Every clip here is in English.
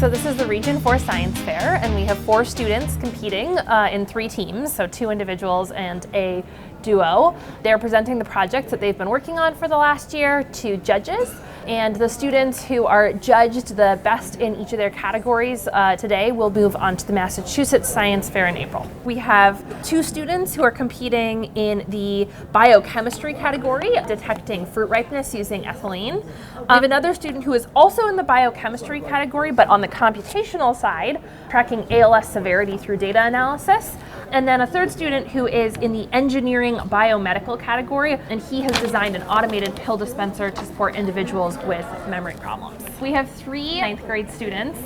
So this is the Region 4 Science Fair, and we have 4 students competing in 3 teams, so 2 individuals and a duo. They're presenting the projects that they've been working on for the last year to judges, and the students who are judged the best in each of their categories today will move on to the Massachusetts Science Fair in April. We have 2 students who are competing in the biochemistry category, detecting fruit ripeness using ethylene. We have another student who is also in the biochemistry category, but on the computational side, tracking ALS severity through data analysis. And then a third student who is in the engineering biomedical category, and he has designed an automated pill dispenser to support individuals with memory problems. We have 3 ninth grade students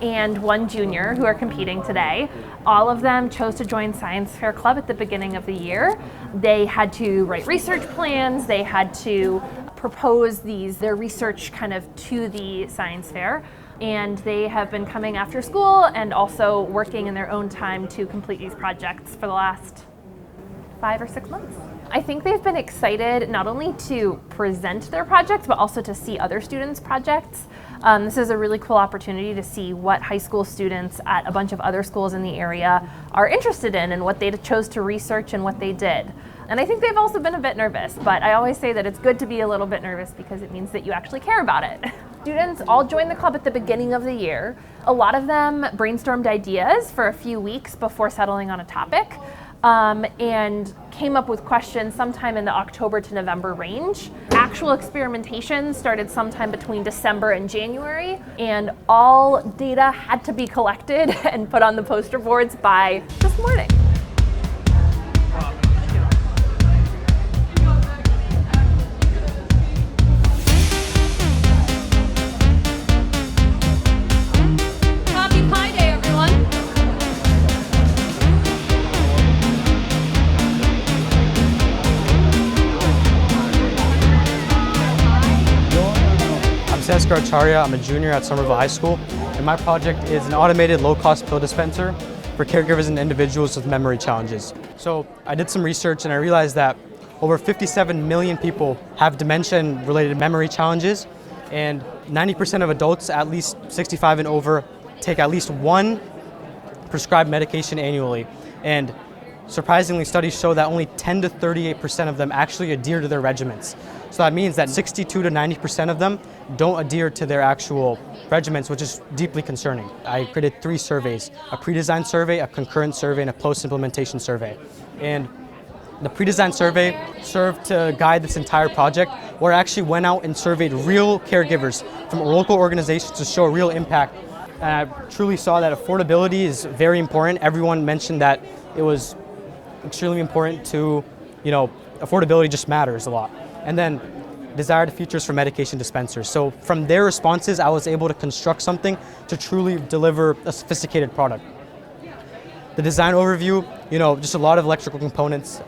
and 1 junior who are competing today. All of them chose to join Science Fair Club at the beginning of the year. They had to write research plans, they had to propose their research kind of to the science fair, and they have been coming after school and also working in their own time to complete these projects for the last 5 or 6 months. I think they've been excited not only to present their projects, but also to see other students' projects. This is a really cool opportunity to see what high school students at a bunch of other schools in the area are interested in and what they chose to research and what they did. And I think they've also been a bit nervous, but I always say that it's good to be a little bit nervous because it means that you actually care about it. Students all joined the club at the beginning of the year. A lot of them brainstormed ideas for a few weeks before settling on a topic, and came up with questions sometime in the October to November range. Actual experimentation started sometime between December and January, and all data had to be collected and put on the poster boards by this morning. I'm a junior at Somerville High School, and my project is an automated low-cost pill dispenser for caregivers and individuals with memory challenges. So I did some research and I realized that over 57 million people have dementia and related memory challenges, and 90% of adults at least 65 and over take at least 1 prescribed medication annually. And surprisingly, studies show that only 10 to 38% of them actually adhere to their regimens. So that means that 62 to 90% of them don't adhere to their actual regimens, which is deeply concerning. I created 3 surveys: a pre-designed survey, a concurrent survey, and a post-implementation survey. And the pre-designed survey served to guide this entire project, where I actually went out and surveyed real caregivers from local organizations to show a real impact. And I truly saw that affordability is very important. Everyone mentioned that it was extremely important to, affordability just matters a lot. And then desired features for medication dispensers. So from their responses, I was able to construct something to truly deliver a sophisticated product. The design overview, just a lot of electrical components.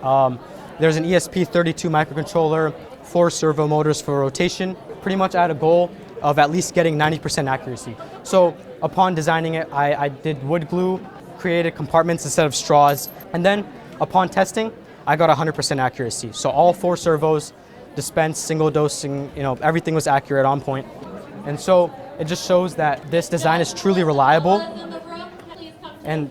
There's an ESP32 microcontroller, 4 servo motors for rotation. Pretty much I had a goal of at least getting 90% accuracy. So upon designing it, I did wood glue, created compartments instead of straws, and then upon testing, I got 100% accuracy. So all 4 servos dispensed, single dosing, everything was accurate, on point. And so it just shows that this design is truly reliable. And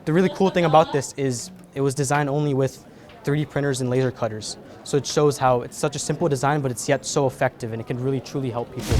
the really cool thing about this is it was designed only with 3D printers and laser cutters. So it shows how it's such a simple design, but it's yet so effective, and it can really truly help people.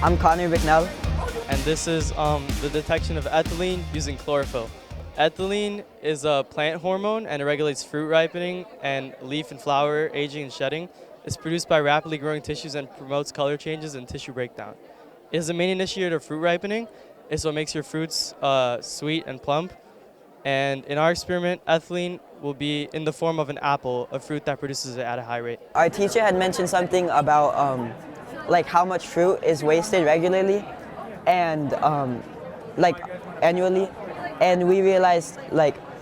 I'm Connor McNell. And this is the detection of ethylene using chlorophyll. Ethylene is a plant hormone and it regulates fruit ripening and leaf and flower aging and shedding. It's produced by rapidly growing tissues and promotes color changes and tissue breakdown. It is the main initiator of fruit ripening. is what makes your fruits sweet and plump. And in our experiment, ethylene will be in the form of an apple, a fruit that produces it at a high rate. Our teacher had mentioned something about like how much fruit is wasted regularly and like annually, and we realized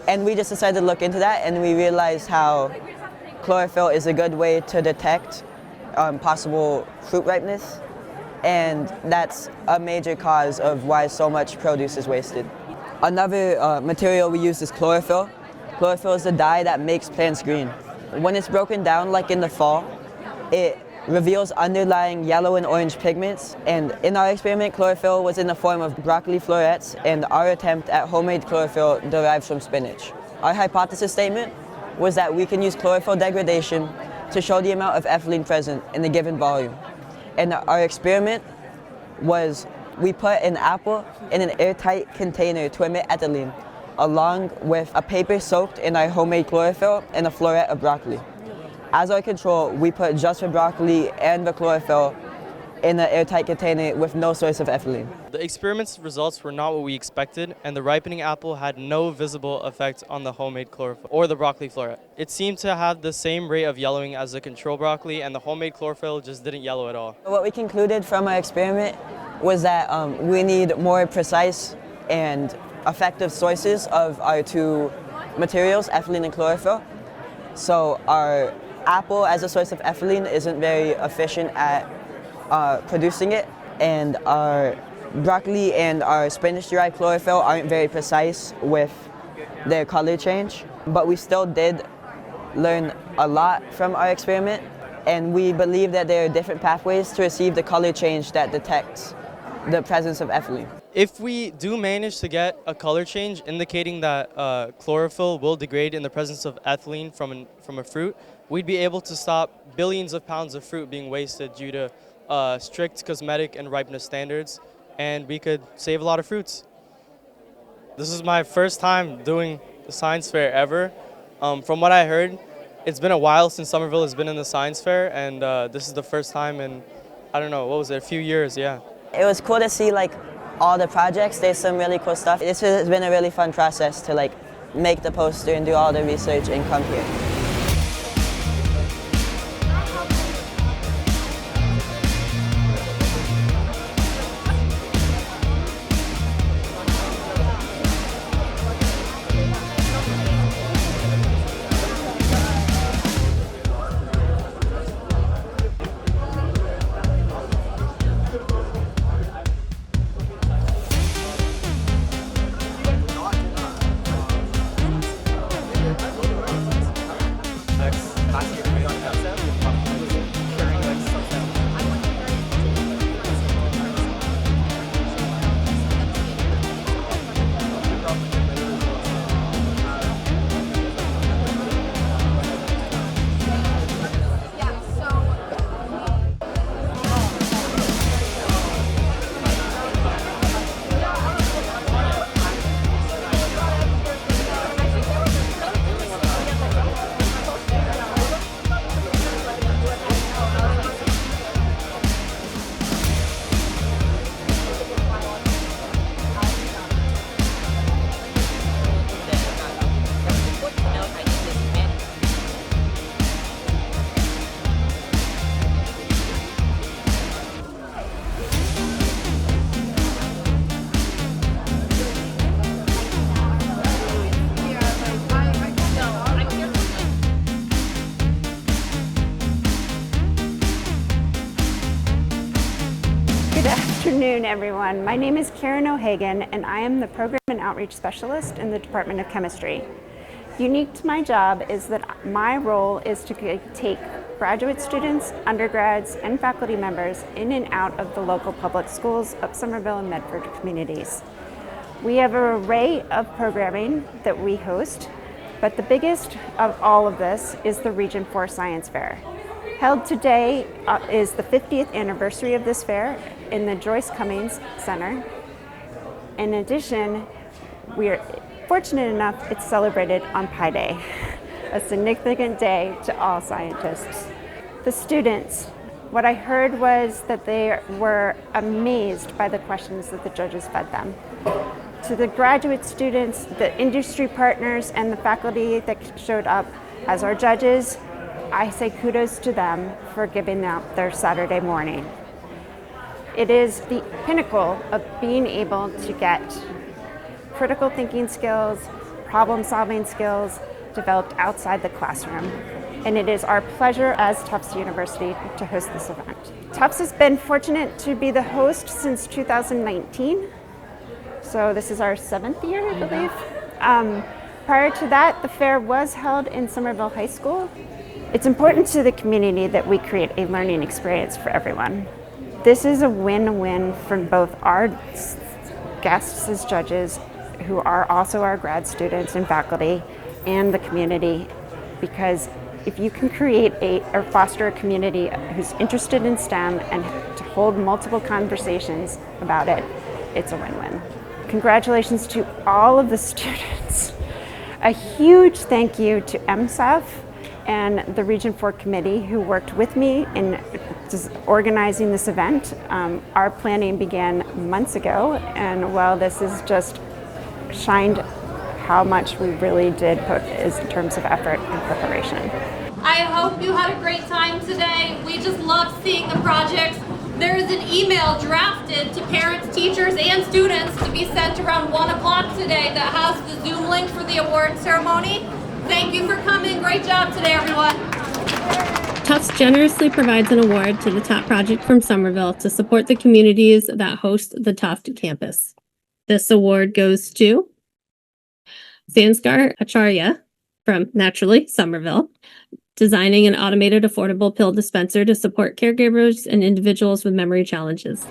and we just decided to look into that, and we realized how chlorophyll is a good way to detect possible fruit ripeness, and that's a major cause of why so much produce is wasted. Another material we use is chlorophyll. Chlorophyll is the dye that makes plants green. When it's broken down, like in the fall, it reveals underlying yellow and orange pigments, and in our experiment, chlorophyll was in the form of broccoli florets, and our attempt at homemade chlorophyll derives from spinach. Our hypothesis statement was that we can use chlorophyll degradation to show the amount of ethylene present in a given volume. And our experiment was we put an apple in an airtight container to emit ethylene, along with a paper soaked in our homemade chlorophyll and a floret of broccoli. As our control, we put just the broccoli and the chlorophyll in an airtight container with no source of ethylene. The experiment's results were not what we expected, and the ripening apple had no visible effect on the homemade chlorophyll or the broccoli floret. It seemed to have the same rate of yellowing as the control broccoli, and the homemade chlorophyll just didn't yellow at all. What we concluded from our experiment was that we need more precise and effective sources of our two materials, ethylene and chlorophyll. So our apple as a source of ethylene isn't very efficient at producing it, and our broccoli and our spinach-derived chlorophyll aren't very precise with their color change. But we still did learn a lot from our experiment, and we believe that there are different pathways to receive the color change that detects the presence of ethylene. If we do manage to get a color change indicating that chlorophyll will degrade in the presence of ethylene from a fruit, we'd be able to stop billions of pounds of fruit being wasted due to strict cosmetic and ripeness standards, and we could save a lot of fruits. This is my first time doing the science fair ever. From what I heard, it's been a while since Somerville has been in the science fair, and this is the first time in, I don't know, what was it, a few years, yeah. It was cool to see all the projects. There's some really cool stuff. This has been a really fun process to make the poster and do all the research and come here. Good afternoon, everyone. My name is Karen O'Hagan, and I am the Program and Outreach Specialist in the Department of Chemistry. Unique to my job is that my role is to take graduate students, undergrads, and faculty members in and out of the local public schools of Somerville and Medford communities. We have an array of programming that we host, but the biggest of all of this is the Region 4 Science Fair. Held today is the 50th anniversary of this fair in the Joyce Cummings Center. In addition, we are fortunate enough it's celebrated on Pi Day, a significant day to all scientists. The students What I heard was that they were amazed by the questions that the judges fed them. To the graduate students, the industry partners, and the faculty that showed up as our judges, I say kudos to them for giving up their Saturday morning. It is the pinnacle of being able to get critical thinking skills, problem-solving skills developed outside the classroom. And it is our pleasure as Tufts University to host this event. Tufts has been fortunate to be the host since 2019. So this is our 7th year, I believe. Prior to that, the fair was held in Somerville High School. It's important to the community that we create a learning experience for everyone. This is a win-win for both our guests as judges, who are also our grad students and faculty, and the community, because if you can create or foster a community who's interested in STEM and to hold multiple conversations about it, it's a win-win. Congratulations to all of the students. A huge thank you to MSAF and the Region 4 committee who worked with me in organizing this event. Our planning began months ago, and while this has just shined how much we really did put in terms of effort and preparation. I hope you had a great time today. We just love seeing the projects. There is an email drafted to parents, teachers, and students to be sent around 1 o'clock today that has the Zoom link for the award ceremony. Thank you for coming. Great job today, everyone. Tufts generously provides an award to the top project from Somerville to support the communities that host the Tufts campus. This award goes to Sanskar Acharya from, naturally, Somerville, designing an automated affordable pill dispenser to support caregivers and individuals with memory challenges.